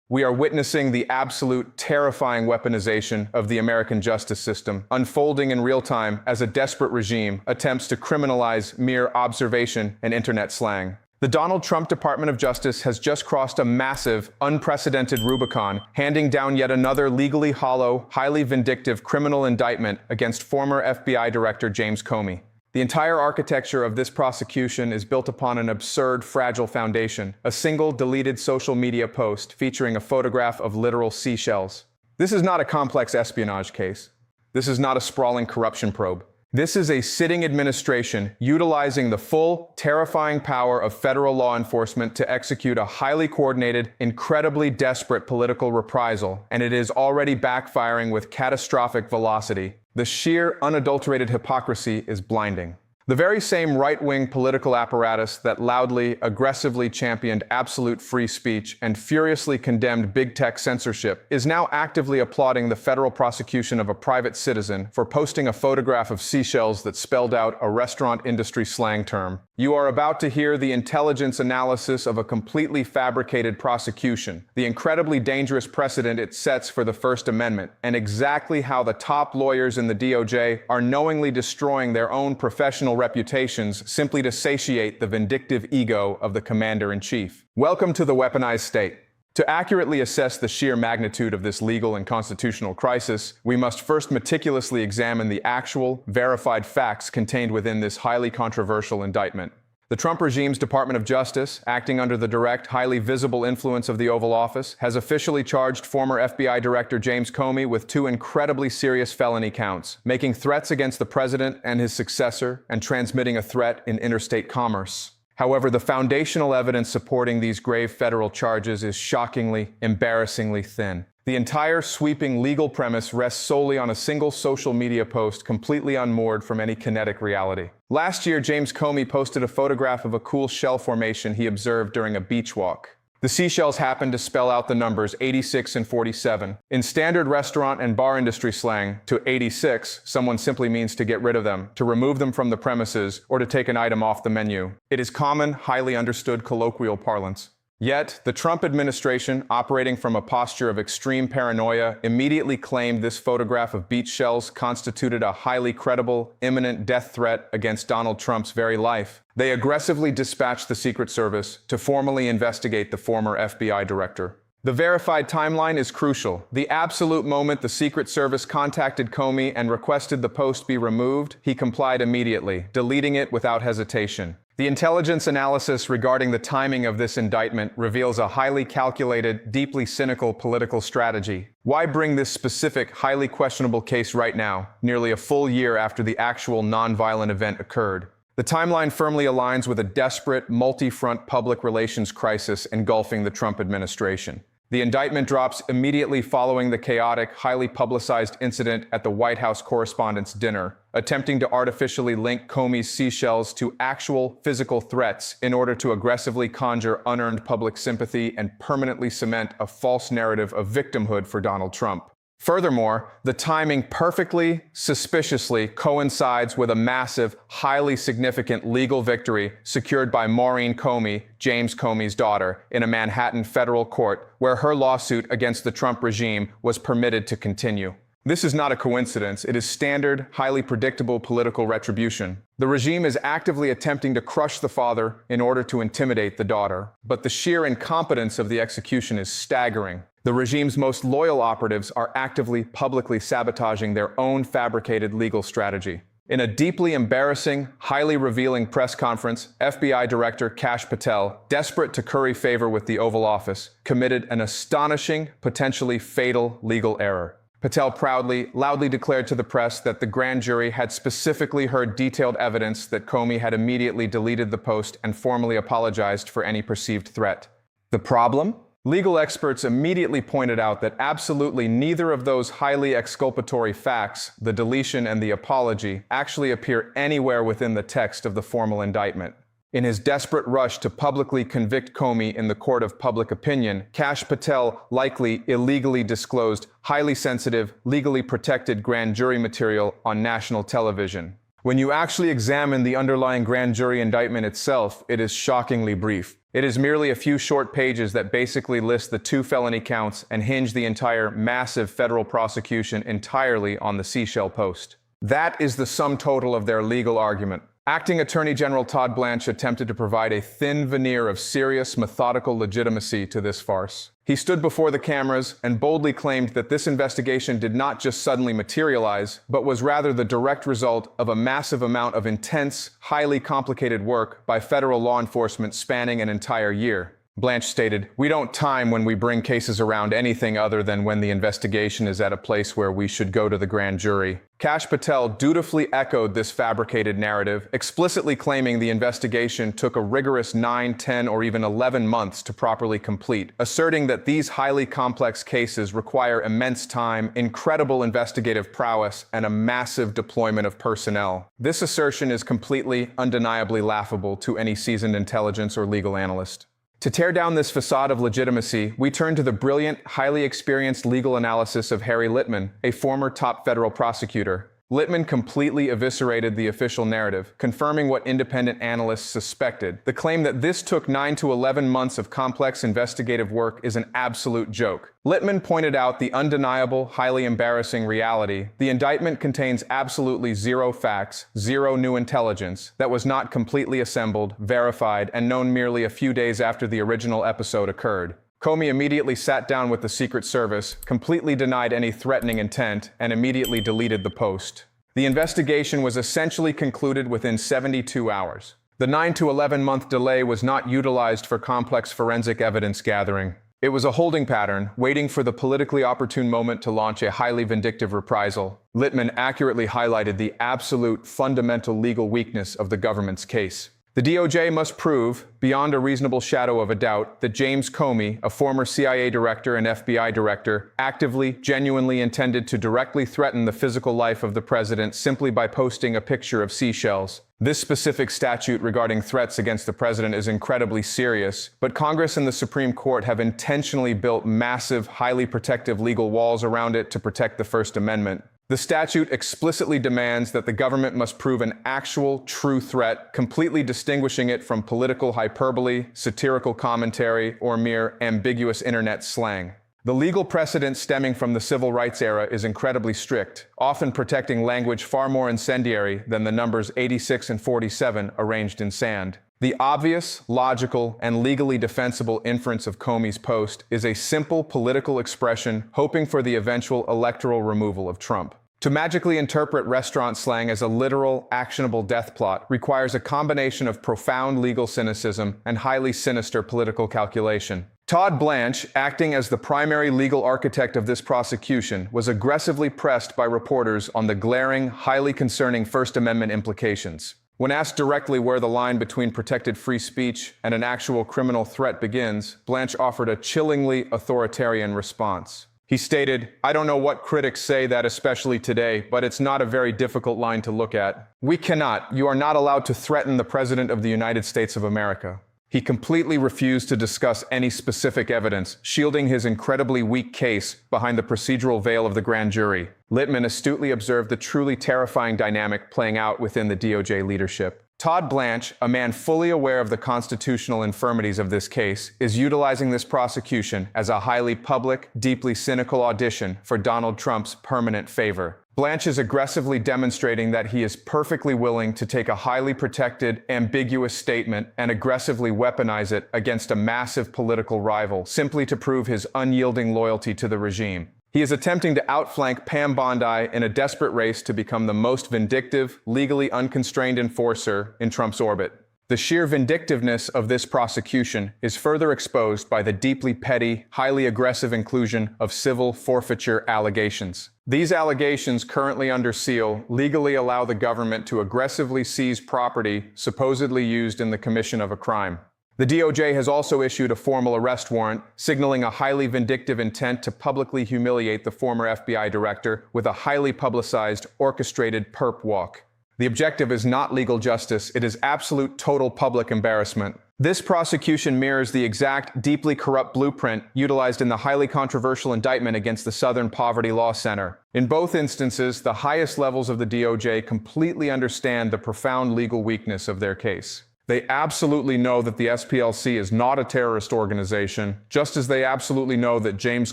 We are witnessing the absolute terrifying weaponization of the American justice system, unfolding in real time as a desperate regime attempts to criminalize mere observation and internet slang. The Donald Trump Department of Justice has just crossed a massive, unprecedented Rubicon, handing down yet another legally hollow, highly vindictive criminal indictment against former FBI Director James Comey. The entire architecture of this prosecution is built upon an absurd, fragile foundation, a single deleted social media post featuring a photograph of literal seashells. This is not a complex espionage case. This is not a sprawling corruption probe. This is a sitting administration utilizing the full, terrifying power of federal law enforcement to execute a highly coordinated, incredibly desperate political reprisal, and it is already backfiring with catastrophic velocity. The sheer, unadulterated hypocrisy is blinding. The very same right-wing political apparatus that loudly, aggressively championed absolute free speech and furiously condemned big tech censorship is now actively applauding the federal prosecution of a private citizen for posting a photograph of seashells that spelled out a restaurant industry slang term. You are about to hear the intelligence analysis of a completely fabricated prosecution, the incredibly dangerous precedent it sets for the First Amendment, and exactly how the top lawyers in the DOJ are knowingly destroying their own professional reputations simply to satiate the vindictive ego of the commander-in-chief. Welcome to the weaponized state. To accurately assess the sheer magnitude of this legal and constitutional crisis, we must first meticulously examine the actual, verified facts contained within this highly controversial indictment. The Trump regime's Department of Justice, acting under the direct, highly visible influence of the Oval Office, has officially charged former FBI Director James Comey with 2 incredibly serious felony counts, making threats against the president and his successor and transmitting a threat in interstate commerce. However, the foundational evidence supporting these grave federal charges is shockingly, embarrassingly thin. The entire sweeping legal premise rests solely on a single social media post completely unmoored from any kinetic reality. Last year, James Comey posted a photograph of a cool shell formation he observed during a beach walk. The seashells happened to spell out the numbers 86 and 47. In standard restaurant and bar industry slang, to 86, someone simply means to get rid of them, to remove them from the premises, or to take an item off the menu. It is common, highly understood colloquial parlance. Yet, the Trump administration, operating from a posture of extreme paranoia, immediately claimed this photograph of beach shells constituted a highly credible, imminent death threat against Donald Trump's very life. They aggressively dispatched the Secret Service to formally investigate the former FBI director. The verified timeline is crucial. The absolute moment the Secret Service contacted Comey and requested the post be removed, he complied immediately, deleting it without hesitation. The intelligence analysis regarding the timing of this indictment reveals a highly calculated, deeply cynical political strategy. Why bring this specific, highly questionable case right now, nearly a full year after the actual nonviolent event occurred? The timeline firmly aligns with a desperate, multi-front public relations crisis engulfing the Trump administration. The indictment drops immediately following the chaotic, highly publicized incident at the White House Correspondents' Dinner, attempting to artificially link Comey's seashells to actual physical threats in order to aggressively conjure unearned public sympathy and permanently cement a false narrative of victimhood for Donald Trump. Furthermore, the timing perfectly, suspiciously coincides with a massive, highly significant legal victory secured by Maureen Comey, James Comey's daughter, in a Manhattan federal court where her lawsuit against the Trump regime was permitted to continue. This is not a coincidence. It is standard, highly predictable political retribution. The regime is actively attempting to crush the father in order to intimidate the daughter. But the sheer incompetence of the execution is staggering. The regime's most loyal operatives are actively, publicly sabotaging their own fabricated legal strategy. In a deeply embarrassing, highly revealing press conference, FBI Director Kash Patel, desperate to curry favor with the Oval Office, committed an astonishing, potentially fatal legal error. Patel proudly, loudly declared to the press that the grand jury had specifically heard detailed evidence that Comey had immediately deleted the post and formally apologized for any perceived threat. The problem? Legal experts immediately pointed out that absolutely neither of those highly exculpatory facts, the deletion and the apology, actually appear anywhere within the text of the formal indictment. In his desperate rush to publicly convict Comey in the court of public opinion, Kash Patel likely illegally disclosed highly sensitive, legally protected grand jury material on national television. When you actually examine the underlying grand jury indictment itself, it is shockingly brief. It is merely a few short pages that basically list the 2 felony counts and hinge the entire massive federal prosecution entirely on the seashell post. That is the sum total of their legal argument. Acting Attorney General Todd Blanche attempted to provide a thin veneer of serious, methodical legitimacy to this farce. He stood before the cameras and boldly claimed that this investigation did not just suddenly materialize, but was rather the direct result of a massive amount of intense, highly complicated work by federal law enforcement spanning an entire year. Blanche stated, "We don't time when we bring cases around anything other than when the investigation is at a place where we should go to the grand jury." Kash Patel dutifully echoed this fabricated narrative, explicitly claiming the investigation took a rigorous 9, 10, or even 11 months to properly complete, asserting that these highly complex cases require immense time, incredible investigative prowess, and a massive deployment of personnel. This assertion is completely, undeniably laughable to any seasoned intelligence or legal analyst. To tear down this facade of legitimacy, we turn to the brilliant, highly experienced legal analysis of Harry Litman, a former top federal prosecutor. Litman completely eviscerated the official narrative, confirming what independent analysts suspected. The claim that this took 9 to 11 months of complex investigative work is an absolute joke. Litman pointed out the undeniable, highly embarrassing reality. The indictment contains absolutely zero facts, zero new intelligence that was not completely assembled, verified, and known merely a few days after the original episode occurred. Comey immediately sat down with the Secret Service, completely denied any threatening intent, and immediately deleted the post. The investigation was essentially concluded within 72 hours. The 9 to 11-month delay was not utilized for complex forensic evidence gathering. It was a holding pattern, waiting for the politically opportune moment to launch a highly vindictive reprisal. Litman accurately highlighted the absolute, fundamental legal weakness of the government's case. The DOJ must prove, beyond a reasonable shadow of a doubt, that James Comey, a former CIA director and FBI director, actively, genuinely intended to directly threaten the physical life of the president simply by posting a picture of seashells. This specific statute regarding threats against the president is incredibly serious, but Congress and the Supreme Court have intentionally built massive, highly protective legal walls around it to protect the First Amendment. The statute explicitly demands that the government must prove an actual, true threat, completely distinguishing it from political hyperbole, satirical commentary, or mere ambiguous internet slang. The legal precedent stemming from the civil rights era is incredibly strict, often protecting language far more incendiary than the numbers 86 and 47 arranged in sand. The obvious, logical, and legally defensible inference of Comey's post is a simple political expression hoping for the eventual electoral removal of Trump. To magically interpret restaurant slang as a literal, actionable death plot requires a combination of profound legal cynicism and highly sinister political calculation. Todd Blanche, acting as the primary legal architect of this prosecution, was aggressively pressed by reporters on the glaring, highly concerning First Amendment implications. When asked directly where the line between protected free speech and an actual criminal threat begins, Blanche offered a chillingly authoritarian response. He stated, "I don't know what critics say that especially today, but it's not a very difficult line to look at. You are not allowed to threaten the President of the United States of America." He completely refused to discuss any specific evidence, shielding his incredibly weak case behind the procedural veil of the grand jury. Litman astutely observed the truly terrifying dynamic playing out within the DOJ leadership. Todd Blanche, a man fully aware of the constitutional infirmities of this case, is utilizing this prosecution as a highly public, deeply cynical audition for Donald Trump's permanent favor. Blanche is aggressively demonstrating that he is perfectly willing to take a highly protected, ambiguous statement and aggressively weaponize it against a massive political rival, simply to prove his unyielding loyalty to the regime. He is attempting to outflank Pam Bondi in a desperate race to become the most vindictive, legally unconstrained enforcer in Trump's orbit. The sheer vindictiveness of this prosecution is further exposed by the deeply petty, highly aggressive inclusion of civil forfeiture allegations. These allegations, currently under seal, legally allow the government to aggressively seize property supposedly used in the commission of a crime. The DOJ has also issued a formal arrest warrant, signaling a highly vindictive intent to publicly humiliate the former FBI director with a highly publicized, orchestrated perp walk. The objective is not legal justice, it is absolute total public embarrassment. This prosecution mirrors the exact, deeply corrupt blueprint utilized in the highly controversial indictment against the Southern Poverty Law Center. In both instances, the highest levels of the DOJ completely understand the profound legal weakness of their case. They absolutely know that the SPLC is not a terrorist organization, just as they absolutely know that James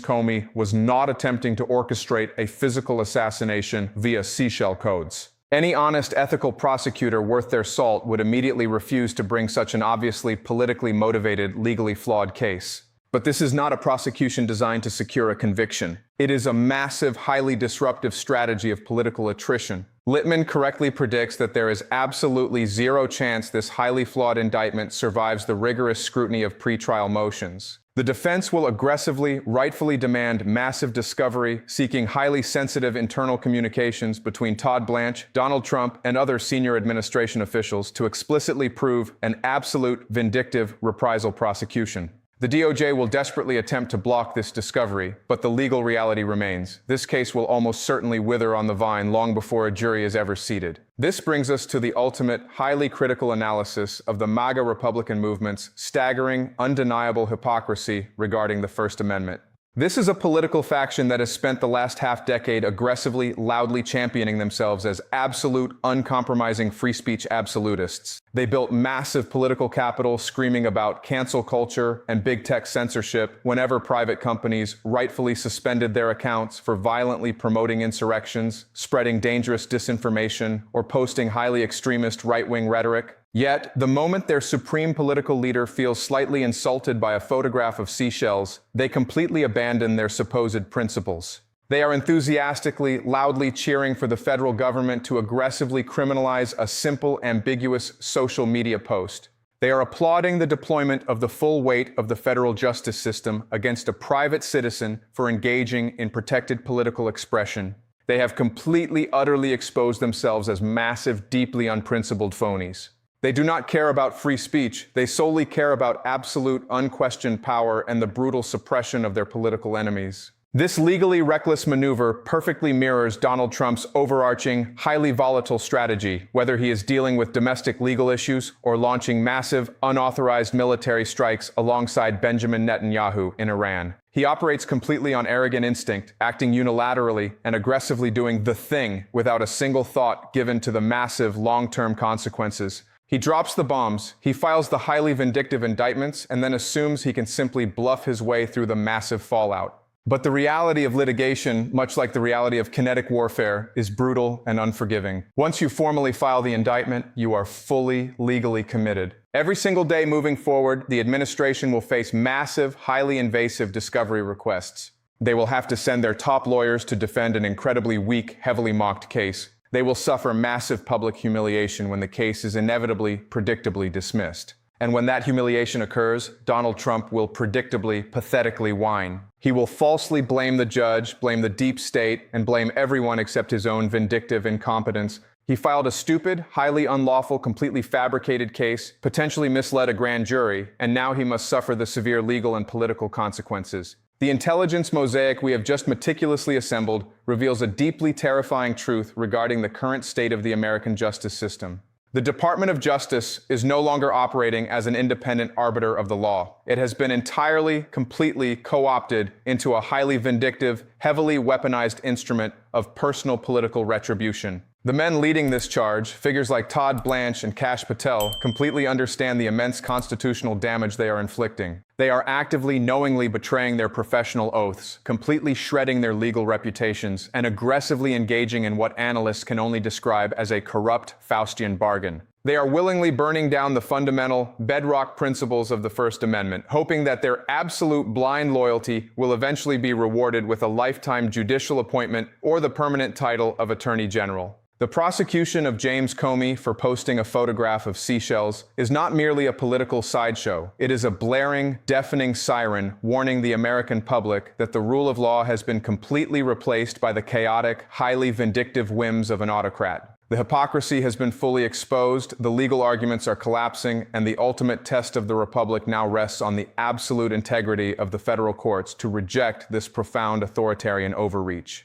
Comey was not attempting to orchestrate a physical assassination via seashell codes. Any honest, ethical prosecutor worth their salt would immediately refuse to bring such an obviously politically motivated, legally flawed case. But this is not a prosecution designed to secure a conviction. It is a massive, highly disruptive strategy of political attrition. Littman correctly predicts that there is absolutely zero chance this highly flawed indictment survives the rigorous scrutiny of pretrial motions. The defense will aggressively, rightfully demand massive discovery, seeking highly sensitive internal communications between Todd Blanche, Donald Trump, and other senior administration officials to explicitly prove an absolute, vindictive reprisal prosecution. The DOJ will desperately attempt to block this discovery, but the legal reality remains. This case will almost certainly wither on the vine long before a jury is ever seated. This brings us to the ultimate, highly critical analysis of the MAGA Republican movement's staggering, undeniable hypocrisy regarding the First Amendment. This is a political faction that has spent the last half-decade aggressively, loudly championing themselves as absolute, uncompromising free speech absolutists. They built massive political capital screaming about cancel culture and big tech censorship whenever private companies rightfully suspended their accounts for violently promoting insurrections, spreading dangerous disinformation, or posting highly extremist right-wing rhetoric. Yet, the moment their supreme political leader feels slightly insulted by a photograph of seashells, they completely abandon their supposed principles. They are enthusiastically, loudly cheering for the federal government to aggressively criminalize a simple, ambiguous social media post. They are applauding the deployment of the full weight of the federal justice system against a private citizen for engaging in protected political expression. They have completely, utterly exposed themselves as massive, deeply unprincipled phonies. They do not care about free speech. They solely care about absolute, unquestioned power and the brutal suppression of their political enemies. This legally reckless maneuver perfectly mirrors Donald Trump's overarching, highly volatile strategy, whether he is dealing with domestic legal issues or launching massive, unauthorized military strikes alongside Benjamin Netanyahu in Iran. He operates completely on arrogant instinct, acting unilaterally and aggressively doing the thing without a single thought given to the massive, long-term consequences. He drops the bombs, he files the highly vindictive indictments, and then assumes he can simply bluff his way through the massive fallout. But the reality of litigation, much like the reality of kinetic warfare, is brutal and unforgiving. Once you formally file the indictment, you are fully legally committed. Every single day moving forward, the administration will face massive, highly invasive discovery requests. They will have to send their top lawyers to defend an incredibly weak, heavily mocked case. They will suffer massive public humiliation when the case is inevitably, predictably dismissed. And when that humiliation occurs, Donald Trump will predictably, pathetically whine. He will falsely blame the judge, blame the deep state, and blame everyone except his own vindictive incompetence. He filed a stupid, highly unlawful, completely fabricated case, potentially misled a grand jury, and now he must suffer the severe legal and political consequences. The intelligence mosaic we have just meticulously assembled reveals a deeply terrifying truth regarding the current state of the American justice system. The Department of Justice is no longer operating as an independent arbiter of the law. It has been entirely, completely co-opted into a highly vindictive, heavily weaponized instrument of personal political retribution. The men leading this charge, figures like Todd Blanche and Kash Patel, completely understand the immense constitutional damage they are inflicting. They are actively, knowingly betraying their professional oaths, completely shredding their legal reputations, and aggressively engaging in what analysts can only describe as a corrupt Faustian bargain. They are willingly burning down the fundamental, bedrock principles of the First Amendment, hoping that their absolute blind loyalty will eventually be rewarded with a lifetime judicial appointment or the permanent title of Attorney General. The prosecution of James Comey for posting a photograph of seashells is not merely a political sideshow. It is a blaring, deafening siren warning the American public that the rule of law has been completely replaced by the chaotic, highly vindictive whims of an autocrat. The hypocrisy has been fully exposed, the legal arguments are collapsing, and the ultimate test of the republic now rests on the absolute integrity of the federal courts to reject this profound authoritarian overreach.